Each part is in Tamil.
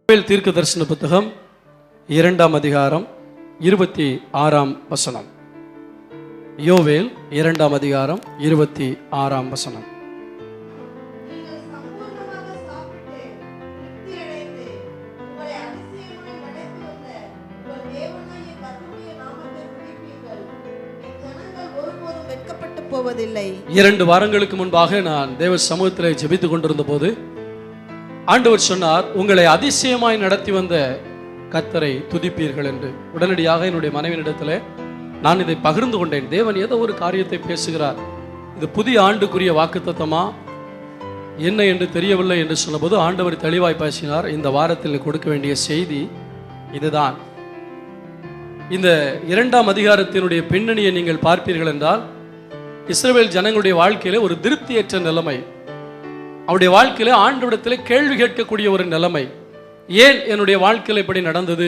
யோவேல் தீர்க்க தரிசன புத்தகம் 2ஆம் அதிகாரம் 26ஆம் வசனம். யோவேல் 2ஆம் அதிகாரம் 26ஆம் வசனம். போவதில்லை. 2 வாரங்களுக்கு முன்பாக நான் தேவ சமூகத்தில் ஜெபித்துக் கொண்டிருந்த போது ஆண்டவர் சொன்னார், உங்களை அதிசயமாய் நடத்தி வந்த கர்த்தரை துதிப்பீர்கள் என்று. உடனடியாக என்னுடைய மனைவியிடத்தில் நான் இதை பகிர்ந்து கொண்டேன். தேவன் ஏதோ ஒரு காரியத்தை பேசுகிறார், இது புதிய ஆண்டுக்குரிய வாக்குத்தத்தமா என்ன என்று தெரியவில்லை என்று சொன்னபோது ஆண்டவர் தெளிவாய் பேசினார். இந்த வாரத்தில் கொடுக்க வேண்டிய செய்தி இதுதான். இந்த 2ஆம் அதிகாரத்தினுடைய பின்னணியை நீங்கள் பார்ப்பீர்கள் என்றால், இஸ்ரவேல் ஜனங்களுடைய வாழ்க்கையில ஒரு திருப்தியற்ற நிலைமை, அவருடைய வாழ்க்கையில ஆண்டவரிடத்தில் கேள்வி கேட்கக்கூடிய ஒரு நிலைமை. ஏன் என்னுடைய வாழ்க்கையில் இப்படி நடந்தது,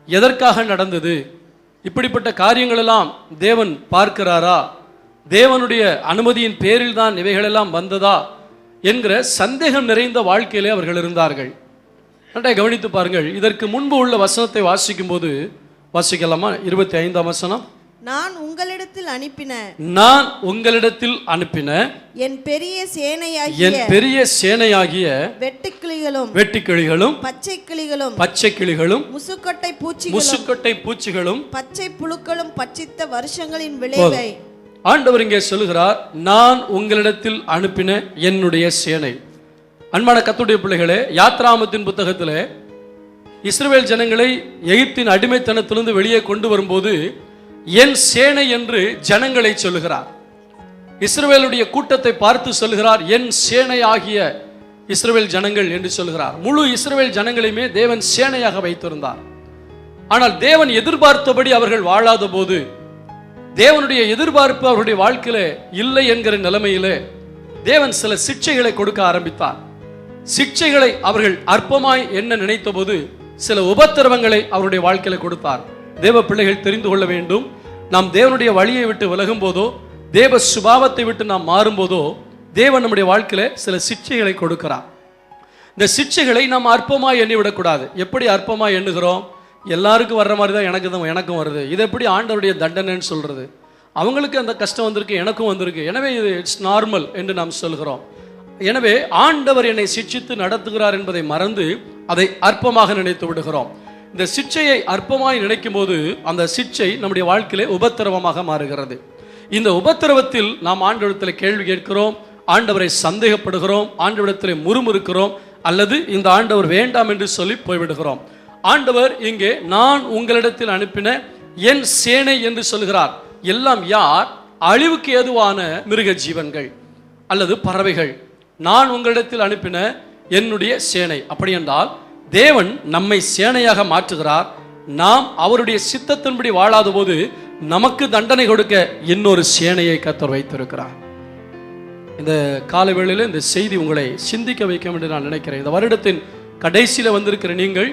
எதற்காக நடந்தது, இப்படிப்பட்ட காரியங்கள் எல்லாம் தேவன் பார்க்கிறாரா, தேவனுடைய அனுமதியின் பேரில் தான் இவைகளெல்லாம் வந்ததா என்கிற சந்தேகம் நிறைந்த வாழ்க்கையிலே அவர்கள் இருந்தார்கள். நன்றாக கவனித்து பாருங்கள். இதற்கு முன்பு உள்ள வசனத்தை வாசிக்கும் போது வாசிக்கலாமா? 25ஆம் வசனம். நான் உங்களிடத்தில் அனுப்பின என் பெரிய சேனையாகிய வெட்டுக்கிளிகளும் பச்சை கிளிகளும் முசுக்கொட்டை பூச்சிகளும் பச்சை புழுக்களும் பட்சித்த வருஷங்களின் விளைவை ஆண்டவர் இங்கே சொல்லுகிறார். நான் உங்களிடத்தில் அனுப்பின என்னுடைய சேனை. அன்பான கர்த்தருடைய பிள்ளைகளே, யாத்ராமத்தின் புத்தகத்திலே இஸ்ரவேல் ஜனங்களை எகிப்தின் அடிமைத்தனத்திலிருந்து வெளியே கொண்டு வரும்போது என் சேனை என்று ஜனங்களை சொல்லுகிறார். இஸ்ரவேலுடைய கூட்டத்தை பார்த்து சொல்லுகிறார், என் சேனை ஆகிய இஸ்ரவேல் ஜனங்கள் என்று சொல்லுகிறார். முழு இஸ்ரவேல் ஜனங்களையுமே தேவன் சேனையாக வைத்திருந்தார். ஆனால் தேவன் எதிர்பார்த்தபடி அவர்கள் வாழாத போது, தேவனுடைய எதிர்பார்ப்பு அவருடைய வாழ்க்கையில இல்லை என்கிற நிலைமையிலே தேவன் சில சிக்ஷைகளை கொடுக்க ஆரம்பித்தார். சிக்ஷைகளை அவர்கள் அற்பமாய் என்ன நினைத்த போது சில உபத்திரவங்களை அவருடைய வாழ்க்கையில கொடுத்தார். தேவ பிள்ளைகள் தெரிந்து கொள்ள வேண்டும், நாம் தேவனுடைய வழியை விட்டு விலகும் போதோ, தேவ சுபாவத்தை விட்டு நாம் மாறும் போதோ தேவன் நம்முடைய வாழ்க்கையில சில சிக்ஷைகளை கொடுக்கிறார். இந்த சிக்ஷைகளை நாம் அற்பமாய் எண்ணி விடக்கூடாது. எப்படி அற்பமாய் எண்ணுகிறோம்? எல்லாருக்கும் வர்ற மாதிரி தான் எனக்கும் வருது, இது எப்படி ஆண்டவருடைய தண்டனைன்னு சொல்றது? அவங்களுக்கு அந்த கஷ்டம் வந்திருக்கு, எனக்கும் வந்திருக்கு, எனவே இது இட்ஸ் நார்மல் என்று நாம் சொல்கிறோம். எனவே ஆண்டவர் என்னை சிட்சித்து நடத்துகிறார் என்பதை மறந்து அதை அற்பமாக நினைத்து விடுகிறோம். இந்த சிட்சையை அற்பமாய் நினைக்கும் போது அந்த சிட்சை நம்முடைய வாழ்க்கையிலே உபத்திரவமாக மாறுகிறது. இந்த உபத்திரவத்தில் நாம் ஆண்டவரிடத்தில் கேள்வி கேட்கிறோம், ஆண்டவரை சந்தேகப்படுகிறோம், ஆண்டவரிடத்தில் முறுமுறுக்கிறோம், அல்லது இந்த ஆண்டவர் வேண்டாம் என்று சொல்லி போய்விடுகிறோம். ஆண்டவர் இங்கே நான் உங்களிடத்தில் அனுப்பின என் சேனை என்று சொல்கிறார். எல்லாம் யார்? அழிவுக்கு ஏதுவான மிருக ஜீவன்கள் அல்லது பறவைகள். நான் உங்களிடத்தில் அனுப்பின என்னுடைய சேனை. அப்படி என்றால் தேவன் நம்மை சேனையாக மாற்றுகிறார். நாம் அவருடைய சித்தத்தின்படி வாழாத போது நமக்கு தண்டனை கொடுக்க இன்னொரு சேனையை கர்த்தர் வைத்திருக்கிறார். இந்த காலவேளையில் இந்த செய்தி உங்களை சிந்திக்க வைக்கும் என்று நான் நினைக்கிறேன். இந்த வருடத்தின் கடைசியில் வந்திருக்கிற நீங்கள்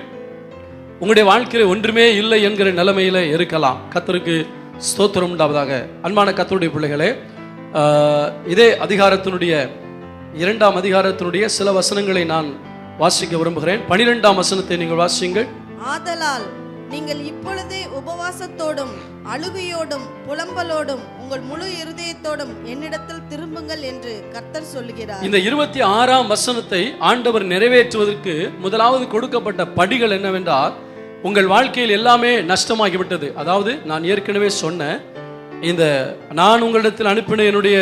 உங்களுடைய வாழ்க்கையில் ஒன்றுமே இல்லை என்கிற நிலைமையில இருக்கலாம். கர்த்தருக்கு ஸ்தோத்திரம் உண்டாவதாக. அன்பான கர்த்தருடைய பிள்ளைகளே, இதே அதிகாரத்தினுடைய 2ஆம் அதிகாரத்தினுடைய சில வசனங்களை நான் வாசிக்க விரும்புகிறேன். 12ஆம் வசனத்தை நீங்கள் வாசியுங்கள். ஆதலால் நீங்கள் இப்பொழுதே உபவாசத்தோடும் அழுகையோடும் புலம்பலோடும் உங்கள் முழு இருதயத்தோடும் என்னிடத்தில் திரும்புங்கள் என்று கர்த்தர் சொல்லுகிறார். இந்த 26ஆம் வசனத்தை ஆண்டவர் நிறைவேற்றுவதற்கு முதலாவது கொடுக்கப்பட்ட படிகள் என்னவென்றால், உங்கள் வாழ்க்கையில் எல்லாமே நஷ்டமாகிவிட்டது. அதாவது நான் ஏற்கனவே சொன்ன இந்த நான் உங்களிடத்தில் அனுப்பின என்னுடைய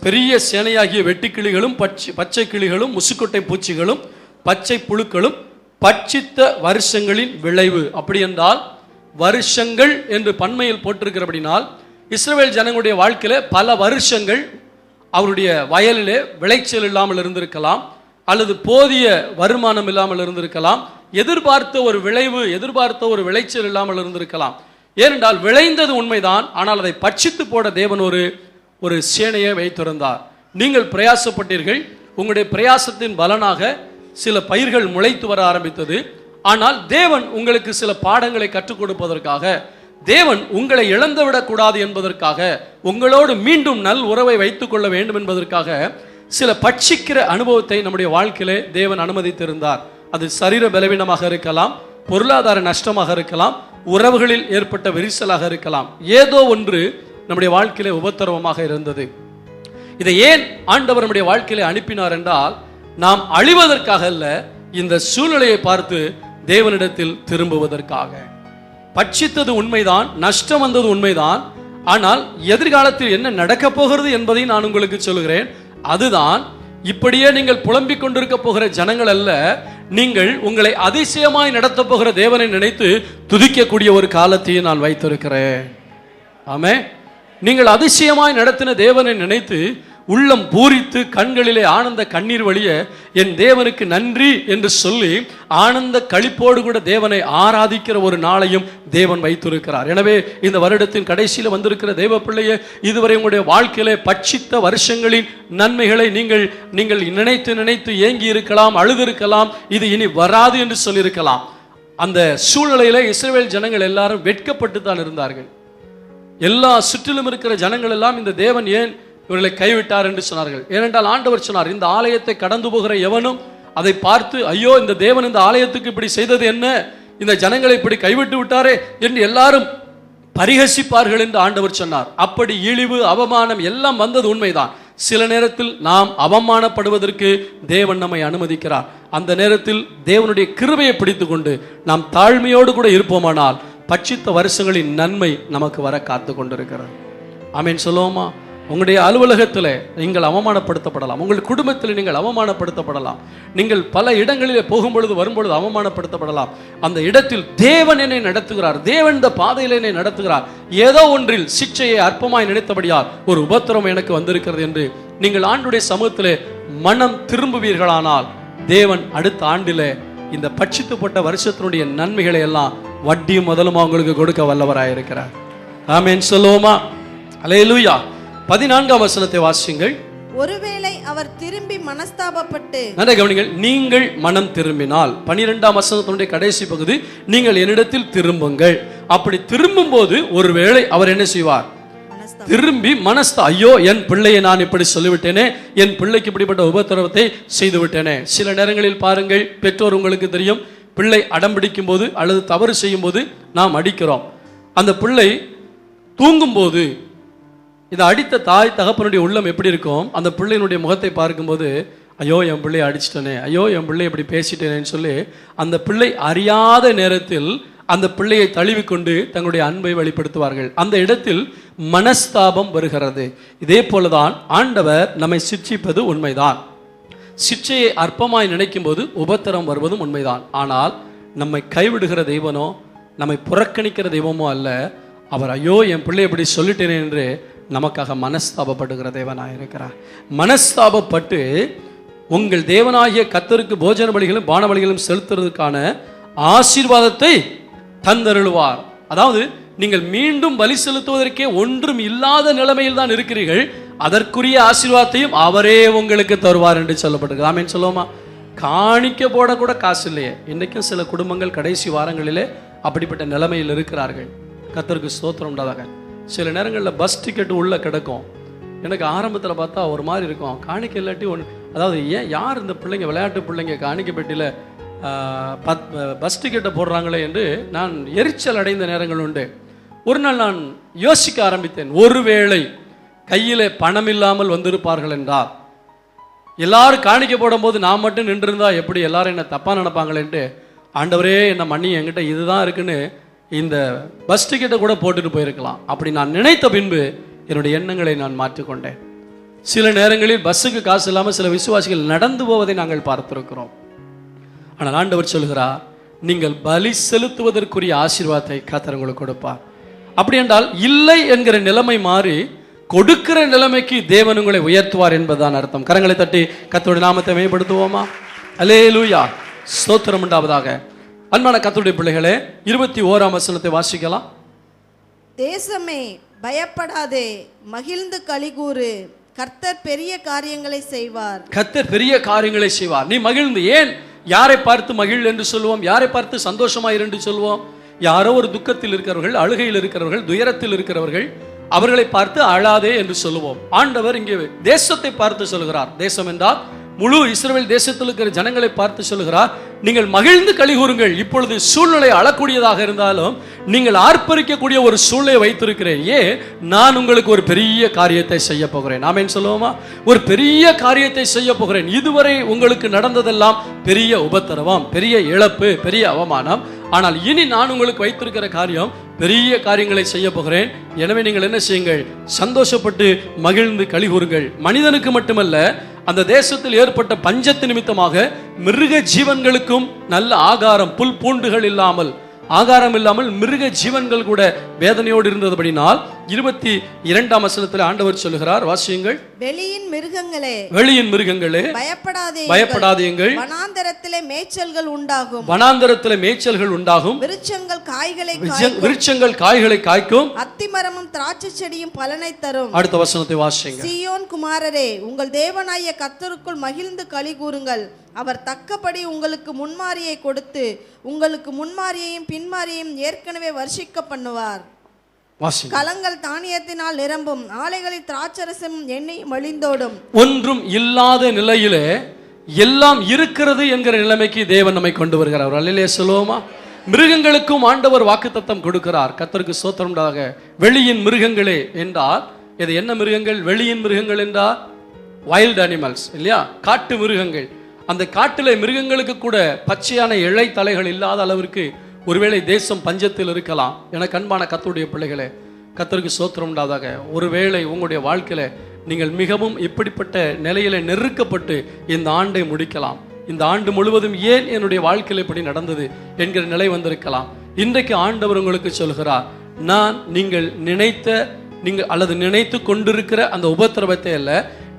பெரிய சேனையாகிய வெட்டுக்கிளிகளும் பச்சை கிளிகளும் முசுக்கொட்டை பூச்சிகளும் பச்சை புழுக்களும் பட்சித்த வருஷங்களின் விளைவு. அப்படி என்றால் வருஷங்கள் என்று பன்மையில் போட்டிருக்கிறபடினால் இஸ்ரவேல் ஜனங்களுடைய வாழ்க்கையில பல வருஷங்கள் அவருடைய வயலிலே விளைச்சல் இல்லாமல் இருந்திருக்கலாம், அல்லது போதிய வருமானம் இல்லாமல் இருந்திருக்கலாம், எதிர்பார்த்த ஒரு விளைவு, எதிர்பார்த்த ஒரு விளைச்சல் இல்லாமல் இருந்திருக்கலாம். ஏனென்றால் விளைந்தது உண்மைதான், ஆனால் அதை பட்சித்து போட தேவன் ஒரு சேனையை வைத்திருந்தார். நீங்கள் பிரயாசப்பட்டீர்கள், உங்களுடைய பிரயாசத்தின் பலனாக சில பயிர்கள் முளைத்து வர ஆரம்பித்தது. ஆனால் தேவன் உங்களுக்கு சில பாடங்களை கற்றுக் கொடுப்பதற்காக, தேவன் உங்களை இழந்துவிடக் கூடாது என்பதற்காக, உங்களோடு மீண்டும் நல் உறவை வைத்துக் கொள்ள வேண்டும் என்பதற்காக சில பட்சிக்கிற அனுபவத்தை நம்முடைய வாழ்க்கையிலே தேவன் அனுமதித்திருந்தார். அது சரீர பலவீனமாக இருக்கலாம், பொருளாதார நஷ்டமாக இருக்கலாம், உறவுகளில் ஏற்பட்ட விரிசலாக இருக்கலாம். ஏதோ ஒன்று நம்முடைய வாழ்க்கையில உபத்திரவமாக இருந்தது. இதை ஏன் ஆண்டவர் நம்முடைய வாழ்க்கையில அனுப்பினார் என்றால், நாம் அழிவதற்காக அல்ல, இந்த சூழ்நிலையை பார்த்து தேவனிடத்தில் திரும்புவதற்காக. பட்சித்தது உண்மைதான், நஷ்டம் வந்தது உண்மைதான். ஆனால் எதிர்காலத்தில் என்ன நடக்கப் போகிறது என்பதை நான் உங்களுக்கு சொல்கிறேன். அதுதான், இப்படியே நீங்கள் புலம்பிக் கொண்டிருக்க போகிற ஜனங்கள் அல்ல, நீங்கள் உங்களை அதிசயமாய் நடத்த போகிற தேவனை நினைத்து துதிக்கக்கூடிய ஒரு காலத்தையும் நான் வைத்திருக்கிறேன். ஆமே, நீங்கள் அதிசயமாய் நடத்தின தேவனை நினைத்து உள்ளம் பூரித்து கண்களிலே ஆனந்த கண்ணீர் வழிய என் தேவனுக்கு நன்றி என்று சொல்லி ஆனந்த களிப்போடு கூட தேவனை ஆராதிக்கிற ஒரு நாளையும் தேவன் வைத்திருக்கிறார். எனவே இந்த வருடத்தின் கடைசியில் வந்திருக்கிற தேவ பிள்ளையே, இதுவரை உங்களுடைய வாழ்க்கையிலே பட்சித்த வருஷங்களின் நன்மைகளை நீங்கள் நினைத்து நினைத்து ஏங்கி இருக்கலாம், அழுதிருக்கலாம், இது இனி வராது என்று சொல்லியிருக்கலாம். அந்த சூழ்நிலையில இஸ்ரவேல் ஜனங்கள் எல்லாரும் வெட்கப்பட்டு தான் இருந்தார்கள். எல்லா சுற்றிலும் இருக்கிற ஜனங்கள் எல்லாம் இந்த தேவன் ஏன் இவர்களை கைவிட்டார் என்று சொன்னார்கள். ஏனென்றால் ஆண்டவர் சொன்னார், இந்த ஆலயத்தை கடந்து போகிற எவனும் அதை பார்த்து, ஐயோ இந்த தேவன் இந்த ஆலயத்துக்கு இப்படி செய்தது என்ன, இந்த ஜனங்களை இப்படி கைவிட்டு விட்டாரே என்று எல்லாரும் பரிகசிப்பார்கள் என்று ஆண்டவர் சொன்னார். அப்படி இழிவு அவமானம் எல்லாம் வந்தது உண்மைதான். சில நேரத்தில் நாம் அவமானப்படுவதற்கு தேவன் நம்மை அனுமதிக்கிறார். அந்த நேரத்தில் தேவனுடைய கிருபையை பிடித்து கொண்டு நாம் தாழ்மையோடு கூட இருப்போமானால் பட்சித்த வருஷங்களின் நன்மை நமக்கு வர காத்து கொண்டிருக்கிறது. ஆமேன் சொல்லுவோமா? உங்களுடைய அலுவலகத்தில் நீங்கள் அவமானப்படுத்தப்படலாம், உங்கள் குடும்பத்தில் நீங்கள் அவமானப்படுத்தப்படலாம், நீங்கள் பல இடங்களிலே போகும்பொழுது வரும்பொழுது அவமானப்படுத்தப்படலாம். அந்த இடத்தில் தேவன் என்னை நடத்துகிறார், தேவன் இந்த பாதையில் என்னை நடத்துகிறார், ஏதோ ஒன்றில் சிக்ஷையை அற்பமாய் நினைத்தபடியால் ஒரு உபத்திரம் எனக்கு வந்திருக்கிறது என்று நீங்கள் ஆண்டுடைய சமூகத்திலே மனம் திரும்புவீர்களானால் தேவன் அடுத்த ஆண்டிலே இந்த பட்சித்துப்பட்ட வருஷத்தினுடைய நன்மைகளை எல்லாம் வட்டியும் முதலுமா உங்களுக்கு கொடுக்க வல்லவராயிருக்கிறார். ஆமென் சொல்லுவோமா? அல்லேலூயா. 14ஆம் வசனத்தை வாசியுங்கள். ஒருவேளை அவர் திரும்பி மனஸ்தாபப்பட்டு, நல்ல கவனிங்கள், நீங்கள் மனம் திரும்பினால், 12ஆம் வசனத்தினுடைய கடைசி பகுதி, நீங்கள் என்னிடத்தில் திரும்புங்கள். அப்படி திரும்பும் போது ஒருவேளை அவர் என்ன செய்வார்? திரும்பி ஐயோ என் பிள்ளையை நான் இப்படி சொல்லிவிட்டேனே, என் பிள்ளைக்கு இப்படிப்பட்ட உபத்திரவத்தை செய்து விட்டேனே. சில நேரங்களில் பாருங்கள், பெற்றோர் உங்களுக்கு தெரியும், பிள்ளை அடம் பிடிக்கும் போது அல்லது தவறு செய்யும் போது நாம் அடிக்கிறோம். அந்த பிள்ளை தூங்கும் போது இதை அடித்த தாய் தகப்பனுடைய உள்ளம் எப்படி இருக்கும்? அந்த பிள்ளையினுடைய முகத்தை பார்க்கும்போது, ஐயோ என் பிள்ளையை அடிச்சிட்டனே, ஐயோ என் பிள்ளை இப்படி பேசிட்டேனேன்னு சொல்லி அந்த பிள்ளை அறியாத நேரத்தில் அந்த பிள்ளையை தழுவிக்கொண்டு தங்களுடைய அன்பை வெளிப்படுத்துவார்கள். அந்த இடத்தில் மனஸ்தாபம் வருகிறது. இதே போலதான் ஆண்டவர் நம்மை சிட்சிப்பது உண்மைதான். சிட்சையை அற்பமாய் நினைக்கும் போது உபத்திரம் வருவதும் உண்மைதான். ஆனால் நம்மை கைவிடுகிற தெய்வனோ நம்மை புறக்கணிக்கிற தெய்வமோ அல்ல. அவர் ஐயோ என் பிள்ளை எப்படி சொல்லிட்டேனே என்று நமக்காக மனஸ்தாபப்படுகிற தேவனாக இருக்கிறார். மனஸ்தாபப்பட்டு உங்கள் தேவனாகிய கர்த்தருக்கு போஜன பலிகளும் பான பலிகளும் செலுத்துறதுக்கான ஆசீர்வாதத்தை தந்தருளுவார். அதாவது நீங்கள் மீண்டும் பலி செலுத்துவதற்கே ஒன்றும் இல்லாத நிலைமையில் தான் இருக்கிறீர்கள், அதற்குரிய ஆசீர்வாதத்தையும் அவரே உங்களுக்கு தருவார் என்று சொல்லப்பட்டிருக்கு. ஆமென் சொல்லுவோமா? காணிக்க போட கூட காசு இல்லையே. இன்றைக்கும் சில குடும்பங்கள் கடைசி வாரங்களிலே அப்படிப்பட்ட நிலைமையில் இருக்கிறார்கள். கர்த்தருக்கு ஸ்தோத்திரம் உண்டாதாக. சில நேரங்களில் பஸ் டிக்கெட் உள்ளே கிடக்கும். எனக்கு ஆரம்பத்தில் பார்த்தா ஒரு மாதிரி இருக்கும், காணிக்க இல்லாட்டி அதாவது ஏன் யார் இந்த பிள்ளைங்க விளையாட்டு பிள்ளைங்க காணிக்க பெட்டியில் பஸ் டிக்கெட்டை போடுறாங்களே என்று நான் எரிச்சல் அடைந்த நேரங்கள் உண்டு. ஒரு நாள் நான் யோசிக்க ஆரம்பித்தேன், ஒருவேளை கையில் பணம் இல்லாமல் வந்திருப்பார்கள் என்றால், எல்லாரும் காணிக்க போடும்போது நான் மட்டும் நின்றுருந்தா எப்படி எல்லாரும் என்ன தப்பாக நினைப்பாங்களேன்ட்டு, ஆண்டவரே என்ன மன்னி, என்கிட்ட இதுதான் இருக்குன்னு இந்த பஸ் டிக்கெட்டை கூட போட்டுட்டு போயிருக்கலாம். அப்படி நான் நினைத்த பின்பு என்னுடைய எண்ணங்களை நான் மாற்றிக்கொண்டேன். சில நேரங்களில் பஸ்ஸுக்கு காசு இல்லாமல் சில விசுவாசிகள் நடந்து போவதை நாங்கள் பார்த்திருக்கிறோம். ஆனால் ஆண்டவர் சொல்கிறார், நீங்கள் பலி செலுத்துவதற்குரிய ஆசீர்வாதத்தை கர்த்தர் உங்களுக்கு கொடுப்பார். அப்படி என்றால் இல்லை என்கிற நிலைமை மாறி கொடுக்கிற நிலைமைக்கு தேவன் உங்களை உயர்த்துவார் என்பதுதான் அர்த்தம். கரங்களை தட்டி கர்த்தருடைய நாமத்தை மேம்படுத்துவோமா? அல்லேலூயா, ஸ்தோத்திரம் உண்டாவதாக. அன்பான கர்த்தருடைய பிள்ளைகளே, 21ஆம் வசனத்தை வாசிக்கலாம். தேசமே பயப்படாதே, மகிழ்ந்து களிகூறு, கர்த்தர் பெரிய காரியங்களை செய்வார். கர்த்தர் பெரிய காரியங்களை செய்வார். நீ மகிழ்ந்து, ஏன் யாரை பார்த்து மகிழ் என்று சொல்லுவோம்? யாரை பார்த்து சந்தோஷமாயிரு என்று சொல்லுவோம்? யாரோ ஒரு துக்கத்தில் இருக்கிறவர்கள், அழுகையில் இருக்கிறவர்கள், துயரத்தில் இருக்கிறவர்கள், அவர்களை பார்த்து அழாதே என்று சொல்லுவோம். ஆண்டவர் இங்கே தேசத்தை பார்த்து சொல்கிறார். தேசம் என்றால் முழு இஸ்ரவேல் தேசத்தில் இருக்கிற ஜனங்களை பார்த்து சொல்லுகிறார், நீங்கள் மகிழ்ந்து களிகூருங்கள். இப்பொழுது சூழ்நிலை அழக்கூடியதாக இருந்தாலும் நீங்கள் ஆர்ப்பரிக்கக்கூடிய ஒரு சூழ்நிலை வைத்திருக்கிறேன். ஏன்? நான் உங்களுக்கு ஒரு பெரிய காரியத்தை செய்ய போகிறேன். ஆமென் சொல்லுவோமா? ஒரு பெரிய காரியத்தை செய்ய போகிறேன். இதுவரை உங்களுக்கு நடந்ததெல்லாம் பெரிய உபத்திரவம், பெரிய இழப்பு, பெரிய அவமானம். ஆனால் இனி நான் உங்களுக்கு வைத்திருக்கிற காரியம் பெரிய காரியங்களை செய்ய போகிறேன். எனவே நீங்கள் என்ன செய்யுங்கள்? சந்தோஷப்பட்டு மகிழ்ந்து களிகூருங்கள். மனிதனுக்கு மட்டுமல்ல, அந்த தேசத்தில் ஏற்பட்ட பஞ்சத்து நிமித்தமாக மிருக ஜீவன்களுக்கும் நல்ல ஆகாரம், புல் பூண்டுகள் இல்லாமல், ஆகாரம் இல்லாமல் மிருக ஜீவன்கள் கூட வேதனையோடு இருந்ததுபடினால் 22ஆம் வசனத்தில் ஆண்டவர் சொல்லுகிறார், வாசியுங்கள். வெளியின் மிருகங்களே, வெளியின் மிருகங்களே, பயப்படாதீங்கள். வனாந்தரத்திலே மேய்ச்சல்கள் உண்டாகும், வனாந்தரத்திலே மேய்ச்சல்கள் உண்டாகும். விருட்சங்கள் காய்களை காய்க்கும். அத்திமரமும் திராட்சை செடியும் பலனை தரும். அடுத்த வசனத்தை வாசியுங்கள். சீயோன் குமாரரே, உங்கள் தேவனாகிய கர்த்தருக்குள் மகிழ்ந்து களி கூறுங்கள். அவர் தக்கபடி உங்களுக்கு முன்மாரியை கொடுத்து உங்களுக்கு முன்மாரியையும் பின்மாரியையும் ஏற்கனவே வர்ஷிக்க பண்ணுவார். களங்கள் தானியத்தினால் நிரம்பும், ஆலைகளில் திராட்சரசம் எண்ணெயும் வழிந்தோடும். ஒன்றும் இல்லாத நிலையிலே எல்லாம் இருக்கிறது என்கிற நிலைமைக்கு தேவன் நம்மை கொண்டு வருகிறார். அல்லேலூயா சொல்லுவோமா? மிருகங்களுக்கும் ஆண்டவர் வாக்குத்தத்தம் கொடுக்கிறார். கர்த்தருக்கு ஸ்தோத்திரம் உண்டாக. வெளியின் மிருகங்களே என்றால் இது என்ன மிருகங்கள்? வெளியின் மிருகங்கள் என்றால் வைல்ட் அனிமல்ஸ் இல்லையா? காட்டு மிருகங்கள். அந்த காட்டிலே மிருகங்களுக்கு கூட பச்சையான இழை தலைகள் இல்லாத அளவிற்கு ஒருவேளை தேசம் பஞ்சத்தில் இருக்கலாம். என அன்பான கர்த்தருடைய பிள்ளைகளே, கர்த்தருக்கு ஸ்தோத்திரம் உண்டாதாக. ஒருவேளை உங்களுடைய வாழ்க்கையில நீங்கள் மிகவும் இப்படிப்பட்ட நிலையில நெருக்கப்பட்டு இந்த ஆண்டை முடிக்கலாம். இந்த ஆண்டு முழுவதும் ஏன் என்னுடைய வாழ்க்கையில் இப்படி நடந்தது என்கிற நிலை வந்திருக்கலாம். இன்றைக்கு ஆண்டவர் உங்களுக்கு சொல்கிறார், நான் நீங்கள் நினைத்து கொண்டிருக்கிற அந்த உபத்திரவத்தை அல்ல,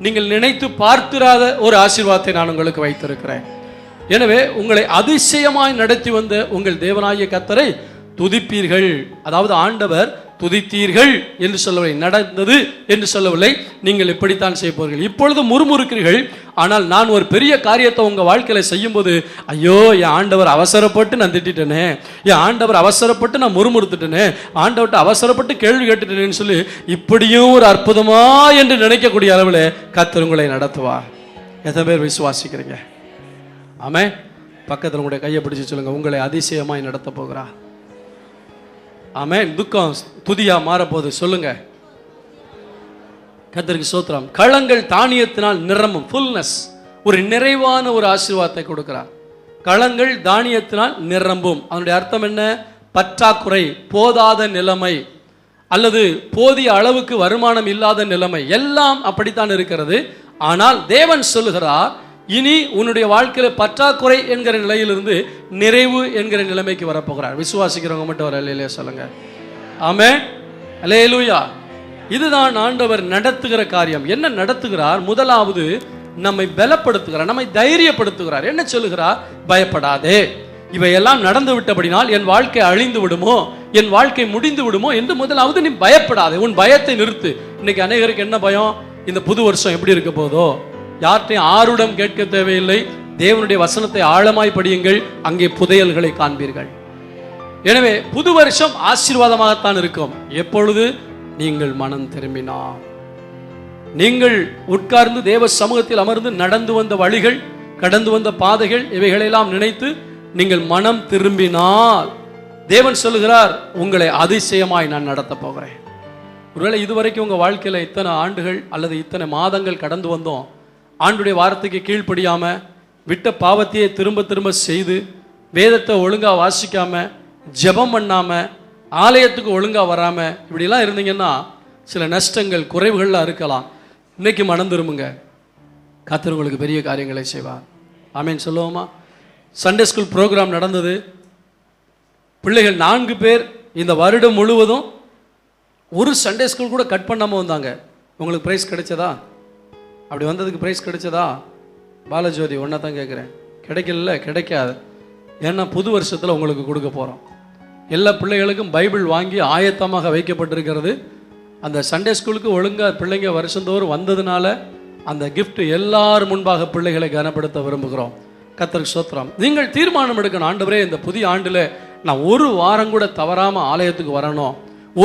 நீங்கள் நினைத்து பார்த்திராத ஒரு ஆசீர்வாதத்தை நான் உங்களுக்கு வைத்திருக்கிறேன். எனவே உங்களை அதிசயமாய் நடத்தி வந்த உங்கள் தேவனாகிய கர்த்தரை துதிப்பீர்கள். அதாவது ஆண்டவர் துதித்தீர்கள் என்று சொல்லவில்லை, நடந்தது என்று சொல்லவில்லை. நீங்கள் இப்படித்தான் செய்ய போறீர்கள். இப்பொழுது முறுமுறுக்கிறீர்கள், ஆனால் நான் ஒரு பெரிய காரியத்தை உங்க வாழ்க்கையில செய்யும் போது, ஐயோ என் ஆண்டவர் அவசரப்பட்டு நான் திட்டேனே, என் ஆண்டவர் அவசரப்பட்டு நான் முறுமுறுத்துட்டேனே, ஆண்டவர்கிட்ட அவசரப்பட்டு கேள்வி கேட்டுட்டேன்னு சொல்லி இப்படியும் ஒரு அற்புதமா என்று நினைக்கக்கூடிய அளவில் கர்த்தர் உங்களை நடத்துவார். எத்தனை பேர் விசுவாசிக்கிறீங்க? ஆமென். பக்கத்தில் உங்களுடைய கையை பிடிச்சு சொல்லுங்க, உங்களை அதிசயமாய் நடத்த போகிறார். ஆமென். துக்கம் துதியா மாறப்போது சொல்லுங்க. கர்த்தருக்கு ஸ்தோத்திரம். களங்கள் தானியத்தினால் நிரம்பும். ஃபுல்னஸ், ஒரு நிறைவான ஒரு ஆசீர்வாதத்தை கொடுக்கிறார். களங்கள் தானியத்தினால் நிரம்பும். அதனுடைய அர்த்தம் என்ன? பற்றாக்குறை, போதாத நிலைமை, அல்லது போதிய அளவுக்கு வருமானம் இல்லாத நிலைமை, எல்லாம் அப்படித்தான் இருக்கிறது. ஆனால் தேவன் சொல்லுகிறார், இனி உன்னுடைய வாழ்க்கையில பற்றாக்குறை என்கிற நிலையிலிருந்து நிறைவு என்கிற நிலைமைக்கு வரப்போகிறார். விசுவாசிக்கிறவங்க மட்டும் ஒரு அல்லேலூயா சொல்லுங்க. ஆமென். அல்லேலூயா. இதுதான் ஆண்டவர் நடத்துகிற காரியம். என்ன நடத்துகிறார்? முதலாவது நம்மை பலப்படுத்துகிறார், நம்மை தைரியப்படுத்துகிறார். என்ன சொல்லுகிறார்? பயப்படாதே, இவையெல்லாம் நடந்து விட்டபடினால் என் வாழ்க்கை அழிந்து விடுமோ, என் வாழ்க்கை முடிந்து விடுமோ என்று முதலாவது நீ பயப்படாதே, உன் பயத்தை நிறுத்து. இன்னைக்கு அநேகருக்கு என்ன பயம்? இந்த புது வருஷம் எப்படி இருக்க போதோ? யார்ட்டையும் ஆருடம் கேட்க தேவையில்லை. தேவனுடைய வசனத்தை ஆழமாய் படியுங்கள், அங்கே புதையல்களை காண்பீர்கள். எனவே புது வருஷம் ஆசீர்வாதமாகத்தான் இருக்கும் எப்பொழுது நீங்கள் மனம் திரும்பினார். நீங்கள் உட்கார்ந்து தேவ சமூகத்தில் அமர்ந்து நடந்து வந்த வழிகள், கடந்து வந்த பாதைகள், இவைகளெல்லாம் நினைத்து நீங்கள் மனம் திரும்பினால் தேவன் சொல்லுகிறார், உங்களை அதிசயமாய் நான் நடத்த போகிறேன். ஒருவேளை இதுவரைக்கும் உங்க வாழ்க்கையில இத்தனை ஆண்டுகள் அல்லது இத்தனை மாதங்கள் கடந்து வந்தோம், ஆண்டுடைய வார்த்தைக்கு கீழ்ப்படியாம, விட்ட பாவத்தையே திரும்ப திரும்ப செய்து, வேதத்தை ஒழுங்கா வாசிக்காம, ஜெபம் பண்ணாம, ஆலயத்துக்கு ஒழுங்கா வராம இப்படிலாம் இருந்தீங்கன்னா சில நஷ்டங்கள், குறைவுகள்லாம் இருக்கலாம். இன்னைக்கு மனம் திரும்புங்க, கர்த்தர் உங்களுக்கு பெரிய காரியங்களை செய்வார். ஆமென் சொல்லுவோமா? சண்டே ஸ்கூல் ப்ரோக்ராம் நடந்தது. பிள்ளைகள் 4 பேர் இந்த வருடம் முழுவதும் ஒரு சண்டே ஸ்கூல் கூட கட் பண்ணாமல் வந்தாங்க. உங்களுக்கு ப்ரைஸ் கிடைச்சதா? அப்படி வந்ததுக்கு ப்ரைஸ் கிடைச்சதா? பாலஜோதி ஒன்றா தான் கேட்குறேன். கிடைக்கல, கிடைக்காது. ஏன்னா புது வருஷத்தில் உங்களுக்கு கொடுக்க போகிறோம். எல்லா பிள்ளைகளுக்கும் பைபிள் வாங்கி ஆயத்தமாக வைக்கப்பட்டிருக்கிறது. அந்த சண்டே ஸ்கூலுக்கு ஒழுங்காக பிள்ளைங்க வருஷந்தோறும் வந்ததுனால அந்த கிஃப்ட் எல்லார் முன்பாக பிள்ளைகளை கனப்படுத்த விரும்புகிறோம். கர்த்தருக்கு ஸ்தோத்திரம். நீங்கள் தீர்மானம் எடுக்கணும், ஆண்டவரே இந்த புதிய ஆண்டில் நான் ஒரு வாரம் கூட தவறாமல் ஆலயத்துக்கு வரணும்,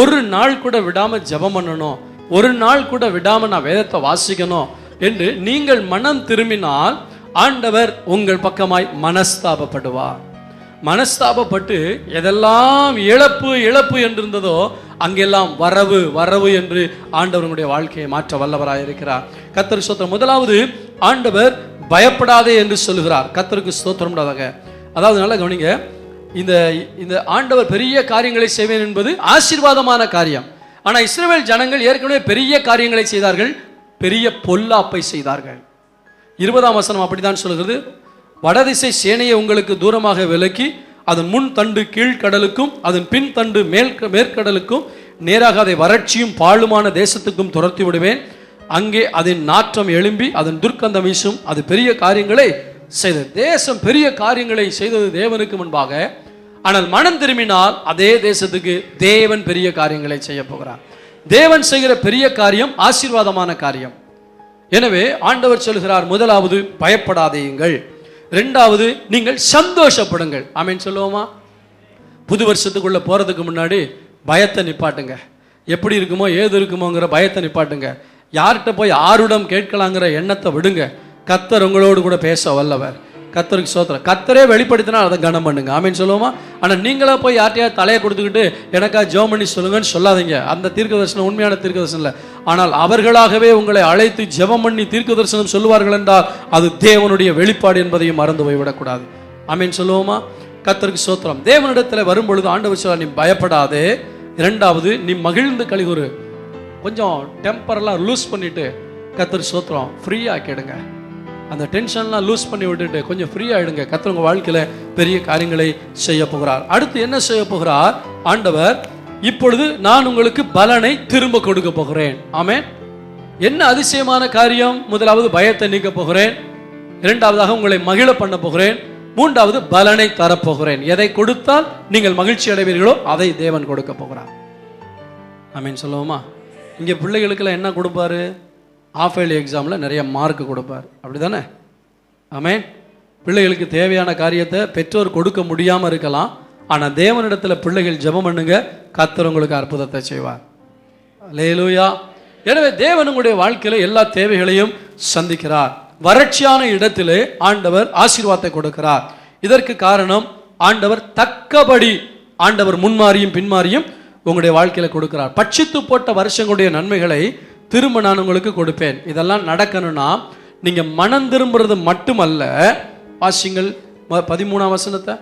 ஒரு நாள் கூட விடாமல் ஜெபம் பண்ணணும், ஒரு நாள் கூட விடாமல் நான் வேதத்தை வாசிக்கணும் என்று நீங்கள் மனம் திரும்பினால் ஆண்டவர் உங்கள் பக்கமாய் மனஸ்தாபப்படுவார். மனஸ்தாபப்பட்டு எதெல்லாம் இழப்பு இழப்பு என்றிருந்ததோ அங்கெல்லாம் வரவு வரவு என்று ஆண்டவருடைய வாழ்க்கையை மாற்ற வல்லவராய் இருக்கிறார். கர்த்தருக்கு ஸ்தோத்திரம். முதலாவது, ஆண்டவர் பயப்படாதே என்று சொல்லுகிறார். கர்த்தருக்கு ஸ்தோத்திரம். அதாவது நல்லா கவனிங்க, இந்த ஆண்டவர் பெரிய காரியங்களை செய்வேன் என்பது ஆசீர்வாதமான காரியம். ஆனா இஸ்ரவேல் ஜனங்கள் ஏற்கனவே பெரிய காரியங்களை செய்தார்கள், பெரிய பொல்லாப்பை செய்தார்கள். 20ஆம் வசனம் அப்படித்தான் சொல்கிறது. வடதிசை சேனையை உங்களுக்கு தூரமாக விலக்கி அதன் முன் தண்டு கீழ்கடலுக்கும் அதன் பின் தண்டு மேற்கடலுக்கும் நேராக அதை வறட்சியும் பாழுமான தேசத்துக்கும் துரத்தி விடுவேன். அங்கே அதன் நாற்றம் எழும்பி அதன் துர்க்கந்தம் வீசும். அது பெரிய காரியங்களை செய்தது. தேசம் பெரிய காரியங்களை செய்தது தேவனுக்கு முன்பாக. ஆனால் மனம் திரும்பினால் அதே தேசத்துக்கு தேவன் பெரிய காரியங்களை செய்ய போகிறார். தேவன் செய்கிற பெரிய காரியம் ஆசீர்வாதமான காரியம். எனவே ஆண்டவர் சொல்கிறார், முதலாவது பயப்படாதீங்கள், இரண்டாவது நீங்கள் சந்தோஷப்படுங்கள். ஆமென் சொல்லுவோமா? புது வருஷத்துக்குள்ள போறதுக்கு முன்னாடி பயத்தை நிப்பாட்டுங்க. எப்படி இருக்குமோ ஏது இருக்குமோங்கிற பயத்தை நிப்பாட்டுங்க. யார்கிட்ட போய் ஆருடம் கேட்கலாங்கிற எண்ணத்தை விடுங்க. கர்த்தர் உங்களோடு கூட பேச வல்லவர். கர்த்தருக்கு ஸ்தோத்திரம். கர்த்தரே வெளிப்படுத்தினா அதை கனம் பண்ணுங்க. ஆமென் சொல்லுவோமா? ஆனால் நீங்களா போய் யார்ட்டையாவது தலையை கொடுத்துக்கிட்டு எனக்கா ஜெபம் பண்ணி சொல்லுங்கன்னு சொல்லாதீங்க. அந்த தீர்க்க தரிசனம் உண்மையான தீர்க்க தரிசனம் இல்லை. ஆனால் அவர்களாகவே உங்களை அழைத்து ஜெபம் பண்ணி தீர்க்க தரிசனம் சொல்லுவார்கள் என்றால் அது தேவனுடைய வெளிப்பாடு என்பதையும் மறந்து போய்விடக்கூடாது. ஆமென் சொல்லுவோமா? கர்த்தருக்கு ஸ்தோத்திரம். தேவனிடத்தில் வரும்பொழுது ஆண்டவர் சொல்ல, நீ பயப்படாதே. இரண்டாவது, நீ மகிழ்ந்து கலிகூறு. கொஞ்சம் டெம்பரெல்லாம் லூஸ் பண்ணிட்டு கர்த்தருக்கு ஸ்தோத்திரம் ஃப்ரீயாக கேடுங்க. அந்த டென்ஷன்லாம் லூஸ் பண்ணி விட்டுட்டு கொஞ்சம் ஃப்ரீ ஆகிடுங்க. கர்த்தர் உங்கள் வாழ்க்கையில் பெரிய காரியங்களை செய்ய போகிறார். அடுத்து என்ன செய்ய போகிறார் ஆண்டவர்? இப்பொழுது நான் உங்களுக்கு பலனை திரும்ப கொடுக்க போகிறேன். ஆமென். என்ன அதிசயமான காரியம்! முதலாவது பயத்தை நீக்க போகிறேன், இரண்டாவதாக உங்களை மகிழ பண்ண போகிறேன், மூன்றாவது பலனை தரப்போகிறேன். எதை கொடுத்தால் நீங்கள் மகிழ்ச்சி அடைவீர்களோ அதை தேவன் கொடுக்க போகிறார். ஆமென் சொல்லுவோமா? இங்கே பிள்ளைகளுக்கெல்லாம் என்ன கொடுப்பாரு? ஆஃப் இயர்லி எக்ஸாமில் நிறைய மார்க் கொடுப்பார். அப்படி தானே? ஆமென். பிள்ளைகளுக்கு தேவையான காரியத்தை பெற்றோர் கொடுக்க முடியாமல் இருக்கலாம். ஆனால் தேவனிடத்தில் பிள்ளைகள் ஜெபம் பண்ணுங்க, கர்த்தர் உங்களுக்கு அற்புதத்தை செய்வார். அல்லேலூயா. எனவே தேவன் உங்களுடைய வாழ்க்கையில் எல்லா தேவைகளையும் சந்திக்கிறார். வறட்சியான இடத்திலே ஆண்டவர் ஆசீர்வாதத்தை கொடுக்கிறார். இதற்கு காரணம் ஆண்டவர் தக்கபடி ஆண்டவர் முன்மாறியும் பின்மாறியும் உங்களுடைய வாழ்க்கையில கொடுக்கிறார். பட்சித்து போட்ட வருஷங்களுடைய நன்மைகளை திரும்ப நான் உங்களுக்கு கொடுப்பேன். இதெல்லாம் நடக்கணும்னா நீங்க மனம் திரும்புறது மட்டுமல்ல. வாசிங்கள் 13ஆம் வசனத்தை.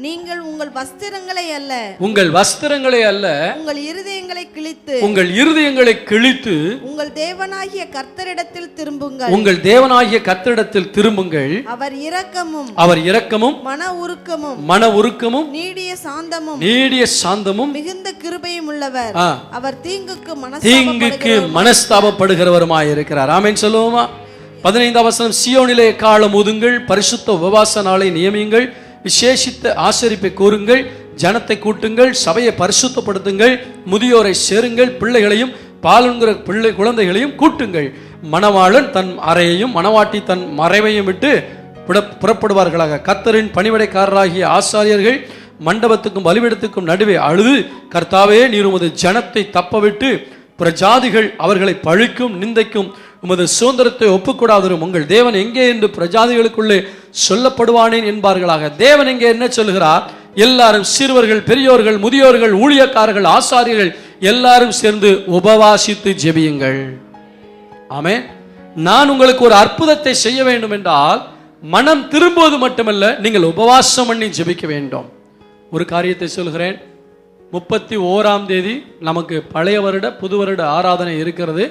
நீங்கள் உங்கள் வஸ்திரங்களை அல்ல உங்கள் வஸ்திரங்களை அல்ல உங்கள் இருதயங்களை கிழித்து உங்கள் இருதயங்களை கிழித்து உங்கள் தேவனாகிய கர்த்தரிடத்தில் திரும்புங்கள். உங்கள் தேவனாகிய கர்த்தரிடத்தில் திரும்புங்கள். அவர் இரக்கமும் மன உருக்கமும் நீடிய சாந்தமும் மிகுந்த கிருபையும் உள்ளவர். அவர் தீங்குக்கு மனஸ்தாபப்படுகிறவருமாய் இருக்கிறார். ஆமென் சொல்லுவோமா? 15ஆம் வசனம். சியோனிலே காலம் ஊதுங்கள், பரிசுத்த உபவாச நாளை நியமியுங்கள், விசேஷித்த ஆசரிப்பை கூறுங்கள், ஜனத்தை கூட்டுங்கள், சபையை பரிசுத்தப்படுத்துங்கள், முதியோரை சேருங்கள், பிள்ளைகளையும் பாலுங்கிற குழந்தைகளையும் கூட்டுங்கள். மணவாளன் தன் அறையையும் மணவாட்டி தன் மறைவையும் விட்டு புறப்படுவார்களாக. கர்த்தரின் பணிவிடைக்காரராகிய ஆசாரியர்கள் மண்டபத்துக்கும் பலிபீடத்துக்கும் நடுவே அழுது, கர்த்தாவே, நீர் உமது ஜனத்தை தப்பவிட்டு பிரஜாதிகள் அவர்களை பழிக்கும் நிந்தைக்கும் உமது சுதந்திரத்தை ஒப்புக்கூடாதரும் உங்கள் தேவன் எங்கே என்று பிரஜாதிகளுக்குள்ளே சொல்லப்படுவானேன் என்பார்களாக. தேவன் எங்கே என்ன சொல்லுகிறார்? எல்லாரும் சிறுவர்கள், பெரியோர்கள், முதியோர்கள், ஊழியக்காரர்கள், ஆசாரியர்கள் எல்லாரும் சேர்ந்து உபவாசித்து ஜெபியுங்கள். ஆமென். நான் உங்களுக்கு ஒரு அற்புதத்தை செய்ய வேண்டும் என்றால் மனம் திரும்புவது மட்டுமல்ல, நீங்கள் உபவாசம் பண்ணி ஜெபிக்க வேண்டும். ஒரு காரியத்தை சொல்கிறேன். 31ஆம் தேதி நமக்கு பழைய வருட புது வருட ஆராதனை இருக்கிறது.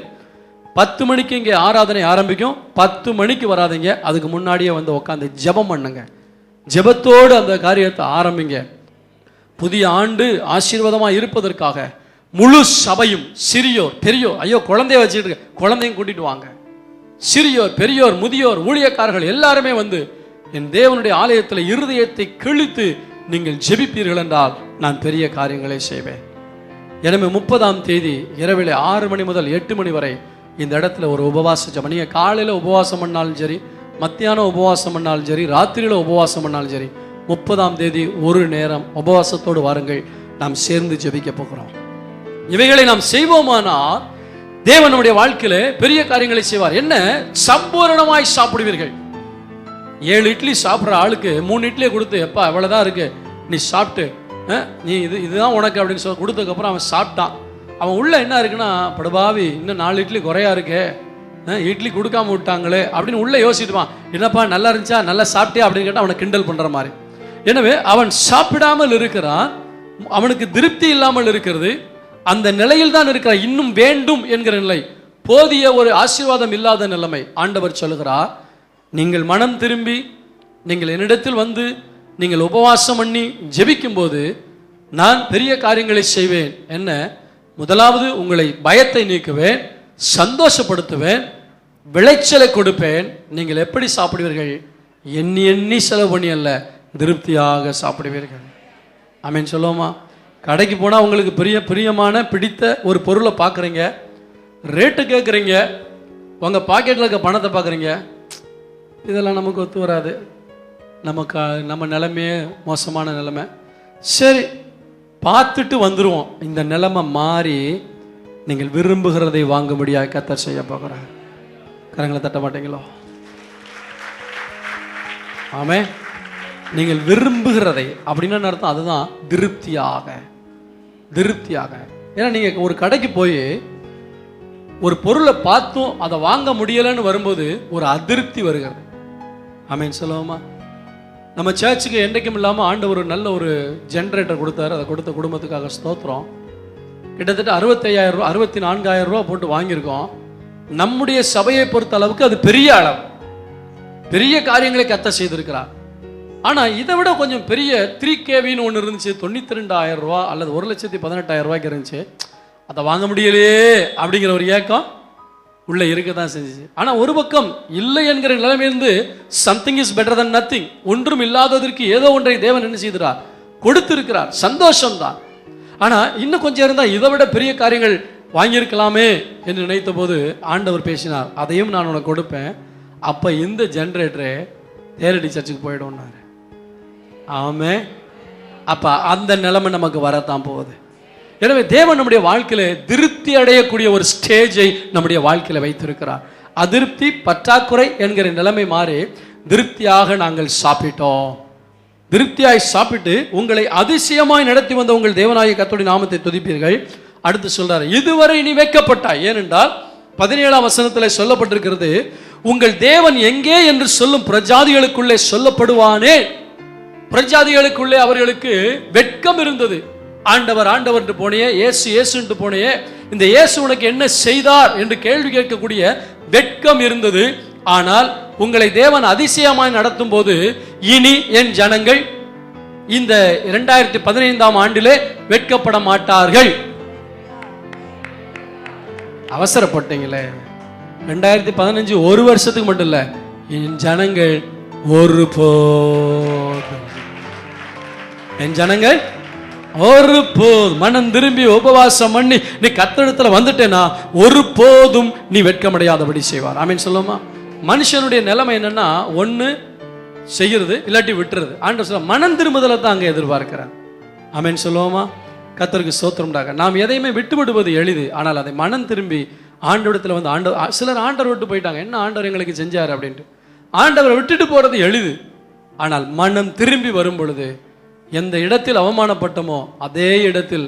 10 மணிக்கு இங்கே ஆராதனை ஆரம்பிக்கும். 10 மணிக்கு வராதிங்க, அதுக்கு முன்னாடியே வந்து உட்காந்து ஜெபம் பண்ணுங்க. ஜெபத்தோடு அந்த காரியத்தை ஆரம்பிங்க. புதிய ஆண்டு ஆசீர்வாதமாக இருப்பதற்காக முழு சபையும், சிறியோர் பெரியோர், ஐயோ குழந்தைய வச்சுட்டு குழந்தையும் கூட்டிட்டு வாங்க, சிறியோர் பெரியோர் முதியோர் ஊழியக்காரர்கள் எல்லாருமே வந்து என் தேவனுடைய ஆலயத்தில் இருதயத்தை கிழித்து நீங்கள் ஜெபிப்பீர்கள் என்றால் நான் பெரிய காரியங்களை செய்வேன். எனவே 30ஆம் தேதி இரவில் 6 மணி முதல் 8 மணி வரை இந்த இடத்துல ஒரு உபவாச ஜெபம். நீங்கள் காலையில் உபவாசம் பண்ணாலும் சரி, மத்தியானம் உபவாசம் பண்ணாலும் சரி, ராத்திரியில் உபவாசம் பண்ணாலும் சரி, 30ஆம் தேதி ஒரு நேரம் உபவாசத்தோடு வாருங்கள். நாம் சேர்ந்து ஜெபிக்க போகிறோம். இவைகளை நாம் செய்வோமானால் தேவன் நம்முடைய வாழ்க்கையில பெரிய காரியங்களை செய்வார். என்ன? சம்பூரணமாய் சாப்பிடுவீர்கள். 7 இட்லி சாப்பிட்ற ஆளுக்கு 3 இட்லியை கொடுத்து, எப்பா எவ்வளவுதான் இருக்கு, நீ சாப்பிட்டு, நீ இதுதான் உனக்கு அப்படின்னு சொல்லி கொடுத்ததுக்கப்புறம் அவன் சாப்பிட்டான். அவன் உள்ள என்ன இருக்குன்னா, படுபாவி இன்னும் 4 இட்லி குறையா இருக்கே, இட்லி கொடுக்காம விட்டாங்களே அப்படின்னு உள்ள யோசிட்டுவான். என்னப்பா நல்லா இருந்துச்சா, நல்லா சாப்பிட்டியா அப்படின்னு கேட்டால் அவனை கிண்டல் பண்ற மாதிரி. எனவே அவன் சாப்பிடாமல் இருக்கிறான், அவனுக்கு திருப்தி இல்லாமல் இருக்கிறது, அந்த நிலையில் தான் இருக்கிறான். இன்னும் வேண்டும் என்கிற நிலை, போதிய ஒரு ஆசீர்வாதம் இல்லாத நிலைமை. ஆண்டவர் சொல்லுகிறார், நீங்கள் மனம் திரும்பி நீங்கள் என்னிடத்தில் வந்து நீங்கள் உபவாசம் பண்ணி ஜெபிக்கும் போது நான் பெரிய காரியங்களை செய்வேன். என்ன? முதலாவது உங்களை பயத்தை நீக்குவேன், சந்தோஷப்படுத்துவேன், விளைச்சலை கொடுப்பேன். நீங்கள் எப்படி சாப்பிடுவீர்கள்? எண்ணி எண்ணி செலவு பண்ணி அல்ல, திருப்தியாக சாப்பிடுவீர்கள். ஆமீன் சொல்லுவோமா? கடைக்கு போனால் உங்களுக்கு பிரியமான பிடித்த ஒரு பொருளை பார்க்குறீங்க, ரேட்டு கேட்குறீங்க, உங்கள் பாக்கெட்டில் இருக்க பணத்தை பார்க்குறீங்க, இதெல்லாம் நமக்கு ஒத்து வராது, நம்ம நிலைமையே மோசமான நிலைமை, சரி பார்த்துட்டு வந்துடுவோம். இந்த நிலைமை மாறி நீங்கள் விரும்புகிறதை வாங்க முடியாது கர்த்தர் செய்ய போகிறார். கரங்களை தட்ட மாட்டீங்களோ? ஆமே. நீங்கள் விரும்புகிறதை அப்படின்னு அர்த்தம், அதுதான் திருப்தியாக. ஏன்னா நீங்கள் ஒரு கடைக்கு போய் ஒரு பொருளை பார்த்தும் அதை வாங்க முடியலைன்னு வரும்போது ஒரு அதிருப்தி வருகிறது. ஆமீன் சொல்லுவோமா? நம்ம சர்ச்சுக்கு என்றைக்கும் இல்லாமல் ஆண்டவர் ஒரு நல்ல ஒரு ஜென்ரேட்டர் கொடுத்தாரு. அதை கொடுத்த குடும்பத்துக்காக ஸ்தோத்திரம். கிட்டத்தட்ட 65,000 ரூபா 64,000 ரூபா போட்டு வாங்கியிருக்கோம். நம்முடைய சபையை பொறுத்த அளவுக்கு அது பெரிய அளவு, பெரிய காரியங்களை கர்த்தர் செய்திருக்கிறார். ஆனால் இதை விட கொஞ்சம் பெரிய 3KVன்னு ஒன்று இருந்துச்சு, 92,000 ரூபா அல்லது 1,18,000 ரூபாய்க்கு இருந்துச்சு. அதை வாங்க முடியலையே அப்படிங்கிற ஒரு ஏக்கம் உள்ள இருக்க தான் செஞ்சிச்சு. ஆனால் ஒரு பக்கம் இல்லை என்கிற நிலைமையிலிருந்து something is better than nothing, ஒன்றும் இல்லாததற்கு ஏதோ ஒன்றை தேவன் என்ன செய்கிறார்? கொடுத்திருக்கிறார். சந்தோஷம்தான். ஆனால் இன்னும் கொஞ்சம் இருந்தால் இதை விட பெரிய காரியங்கள் வாங்கியிருக்கலாமே என்று நினைத்த போது ஆண்டவர் பேசினார், அதையும் நான் உனக்கு கொடுப்பேன். அப்போ இந்த ஜென்ரேட்டரே தேரடி சர்ச்சுக்கு போயிடும்னாரு. ஆமே. அப்போ அந்த நிலைமை நமக்கு வரத்தான் போகுது. எனவே தேவன் நம்முடைய வாழ்க்கையில திருப்தி அடையக்கூடிய ஒரு ஸ்டேஜை நம்முடைய வாழ்க்கையில வைத்திருக்கிறார். அதிருப்தி, பற்றாக்குறை என்கிற நிலைமை மாறி திருப்தியாக நாங்கள் சாப்பிட்டோம். திருப்தியாய் சாப்பிட்டு உங்களை அதிசயமாய் நடத்தி வந்த உங்கள் தேவனாகிய கர்த்தருடைய நாமத்தை துதிப்பீர்கள். அடுத்து சொல்றாரு, இதுவரை நீ வெட்கப்பட்டாய். ஏனென்றால் 17ஆம் வசனத்தில் சொல்லப்பட்டிருக்கிறது, உங்கள் தேவன் எங்கே என்று சொல்லும் பிரஜாதிகளுக்குள்ளே சொல்லப்படுவானே. பிரஜாதிகளுக்குள்ளே அவர்களுக்கு வெட்கம் இருந்தது. ஆண்டவர் ஆண்டவர் என்று போனே, இயேசு இயேசு என்று போனே, இந்த இயேசு உனக்கு என்ன செய்தார் என்று கேள்வி கேட்கக்கூடிய வெட்கம் இருந்தது. ஆனால் உங்களை தேவன் அதிசயமாய் நடத்தும் போது, இனி என் ஜனங்கள் இந்த 2015ஆம் ஆண்டிலே வெட்கப்பட மாட்டார்கள். அவசரப்பட்டீங்களே. 2015 ஒரு வருஷத்துக்கு மட்டும் இல்ல, என் ஜனங்கள் ஒரு போதும் மனம் திரும்பி உபவாசம் பண்ணி நீ கர்த்தரிடத்துல வந்துட்டேனா ஒரு போதும் நீ வெட்கமடையாதபடி செய்வார். ஆமீன் சொல்லுமா? மனுஷனுடைய நிலைமை என்னன்னா, ஒன்னு செய்யறது இல்லாட்டி விட்டுறது. ஆண்டவர் சொல்ல மனம் திரும்புதலை தான் அங்க எதிர்பார்க்கிறார். ஆமீன் சொல்லுவோமா? கர்த்தருக்கு ஸ்தோத்திரம்டாக. நாம் எதையுமே விட்டுவிடுவது எளிது, ஆனால் அதை மனம் திரும்பி ஆண்டவரிடத்துல வந்து ஆண்டவர், சிலர் ஆண்டவர் விட்டு போயிட்டாங்க, என்ன ஆண்டவர் எங்களுக்கு செஞ்சார் அப்படின்ட்டு. ஆண்டவரை விட்டுட்டு போறது எளிது, ஆனால் மனம் திரும்பி வரும் பொழுது எந்த இடத்தில் அவமானப்பட்டமோ அதே இடத்தில்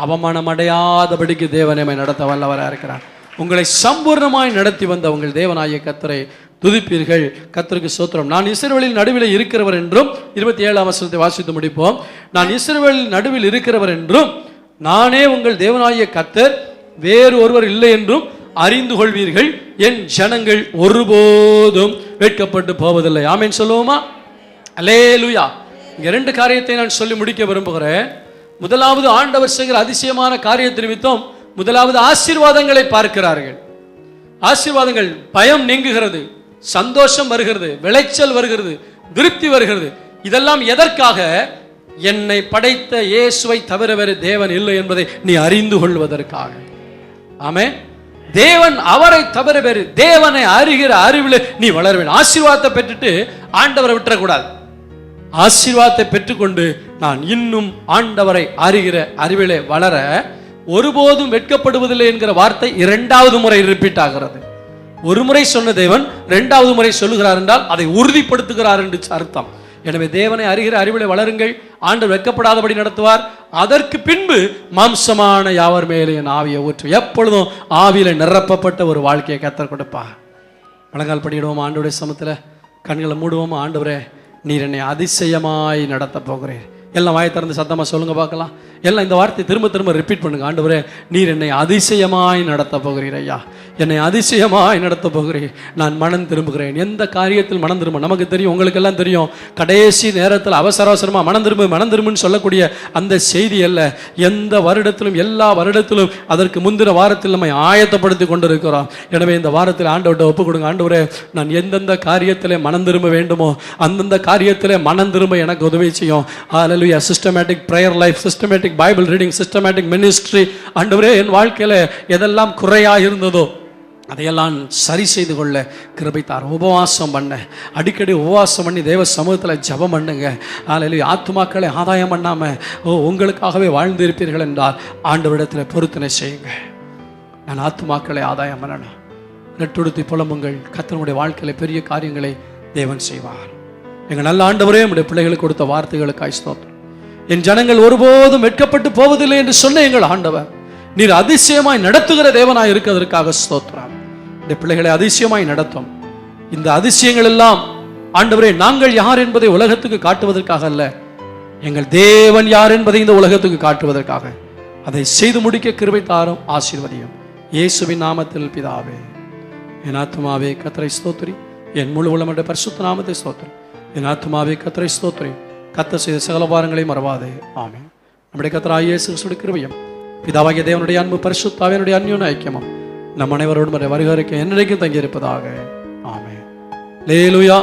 அவமானம் அடையாதபடிக்கு தேவனை நடத்த வல்லவராக இருக்கிறார். உங்களை சம்பூர்ணமாய் நடத்தி வந்த உங்கள் தேவனாகிய கர்த்தரை துதிப்பீர்கள். கர்த்தருக்கு ஸ்தோத்திரம். நான் இஸ்ரவேலின் நடுவில் இருக்கிறவர் என்றும், 27ஆம் வசனத்தை வாசித்து முடிப்போம். நான் இஸ்ரவேலின் நடுவில் இருக்கிறவர் என்றும், நானே உங்கள் தேவனாகிய கர்த்தர், வேறு ஒருவர் இல்லை என்றும் அறிந்து கொள்வீர்கள். என் ஜனங்கள் ஒருபோதும் வெட்கப்பட்டு போவதில்லை. ஆமென் சொல்லுவோமா? அல்லேலூயா. இங்க 2 காரியத்தை நான் சொல்லி முடிக்க விரும்புகிறேன். முதலாவது, ஆண்டவர் செய்கிற அதிசயமான காரியத்தை நிமித்தம் முதலாவது ஆசீர்வாதங்களை பார்க்கிறார்கள். ஆசீர்வாதங்கள், பயம் நீங்குகிறது, சந்தோஷம் வருகிறது, விளைச்சல் வருகிறது, திருப்தி வருகிறது. இதெல்லாம் எதற்காக? என்னை படைத்த இயேசுவை தவிர வேறு தேவன் இல்லை என்பதை நீ அறிந்து கொள்வதற்காக. ஆமென். தேவன் அவரை தவிர வேறு தேவனை அறிகிற அறிவில் நீ வளர வேண்டும். ஆசீர்வாதத்தை பெற்றுட்டு ஆண்டவரை விட்டுறக்கூடாது. ஆசீர்வாதத்தை பெற்றுக்கொண்டு நான் இன்னும் ஆண்டவரை அறிகிற அறிவிலே வளர ஒருபோதும் வெட்கப்படுவதில்லை என்கிற வார்த்தை இரண்டாவது முறை ரிப்பீட் ஆகிறது. ஒரு முறை சொன்ன தேவன் இரண்டாவது முறை சொல்லுகிறார் என்றால் அதை உறுதிப்படுத்துகிறார் என்று அர்த்தம். எனவே தேவனை அறிகிற அறிவிலை வளருங்கள், ஆண்டவர் வெட்கப்படாதபடி நடத்துவார். அதற்கு பின்பு மாம்சமான யாவர் மேலே என் ஆவியை ஊற்று. எப்பொழுதும் ஆவியில நிரப்பப்பட்ட ஒரு வாழ்க்கையை கர்த்தர் கொடுப்பார். முழங்கால் படியிடுவோம், ஆண்டவருடைய சமத்துல கண்களை மூடுவோம். ஆண்டவரே, நீர் என்னை அதிசயமாய் நடத்த போகிறேன். எல்லாம் வாயை திறந்து சத்தமா சொல்லுங்க பார்க்கலாம். எல்லாம் இந்த வார்த்தை திரும்ப திரும்ப ரிப்பீட் பண்ணுங்க. ஆண்டவரே, நீர் என்னை அதிசயமாய் நடத்த போகிறீர் ஐயா, என்னை அதிசயமாய் நடத்த போகிறேன். நான் மனம் திரும்புகிறேன். எந்த காரியத்தில் மனம் திரும்ப நமக்கு தெரியும், உங்களுக்கு எல்லாம் தெரியும். கடைசி நேரத்தில் அவசர அவசரமா மனம் திரும்புன்னு சொல்லக்கூடிய அந்த செய்தி அல்ல. எந்த வருடத்திலும் எல்லா வருடத்திலும் அதற்கு முந்தின வாரத்தில் நம்மை ஆயத்தப்படுத்தி கொண்டிருக்கிறோம். எனவே இந்த வாரத்தில் ஆண்டவர்கிட்ட ஒப்பு கொடுங்க. ஆண்டவரே, நான் எந்தெந்த காரியத்திலே மனம் திரும்ப வேண்டுமோ அந்தந்த காரியத்திலே மனம் திரும்ப எனக்கு உதவி செய்யும். Hallelujah. Systematic prayer life, systematic Bible reading, systematic ministry. ஆண்டவரே, என் வாழ்க்கையில எதெல்லாம் குறையா இருந்ததோ அதையெல்லாம் சரி செய்து கொள்ள கிருபை தார். உபவாசம் பண்ண, அடிக்கடி உபவாசம் பண்ணி தேவ சமூகத்தில் ஜெபம் பண்ணுங்க. ஹல்லேலூயா. ஆத்துமாக்களை ஆதாயம் பண்ணாம உங்களுக்காகவே வாழ்ந்து இருப்பீர்கள் என்றால் ஆண்டவரிடத்தில் பொருத்தனை செய்யுங்க. நான் ஆத்துமாக்களை ஆதாயம் பண்ணணும். நெட்டுடுத்தி புலம்புங்கள். கர்த்தருடைய வாழ்க்கையில பெரிய காரியங்களை தேவன் செய்வார். எங்க நல்ல ஆண்டவரே, நம்முடைய பிள்ளைகளுக்கு கொடுத்த வார்த்தைகளுக்காய் ஸ்தோத்திரம். என் ஜனங்கள் ஒருபோதும் வெட்கப்பட்டு போவதில்லை என்று சொன்ன எங்கள் ஆண்டவர், நீர் அதிசயமாய் நடத்துகிற தேவனாய் இருக்கிறதற்காக ஸ்தோத்திரம். இந்த பிள்ளைகளை அதிசயமாய் நடத்தும். இந்த அதிசயங்கள் எல்லாம் ஆண்டவரே, நாங்கள் யார் என்பதை உலகத்துக்கு காட்டுவதற்காக அல்ல, எங்கள் தேவன் யார் என்பதை இந்த உலகத்துக்கு காட்டுவதற்காக. அதை செய்து முடிக்க கிருபை தாரும், ஆசீர்வதியும். இயேசுவின் நாமத்தில் பிதாவே. என் ஆத்துமாவே கர்த்தரை ஸ்தோத்திரி, என் முழு உள்ளமுடைய பரிசுத்த நாமத்தை ஸ்தோத்திரி. என் ஆத்துமாவே கர்த்தரை ஸ்தோத்திரி, கர்த்தர் செய்த சகல பாரங்களை மறவாதே. ஆமென். நம்முடைய கர்த்தராகிய இயேசு கிறிஸ்துவின் கிருபையும் பிதாவாகிய தேவனுடைய அன்பு பரிசுத்த ஆவியானவருடைய அன்யோன்ய ஐக்கியமும் நம் அனைவரோடும் வருகிறவருக்கு என்றைக்கும் தங்கியிருப்பதாக. ஆமென். அல்லேலூயா.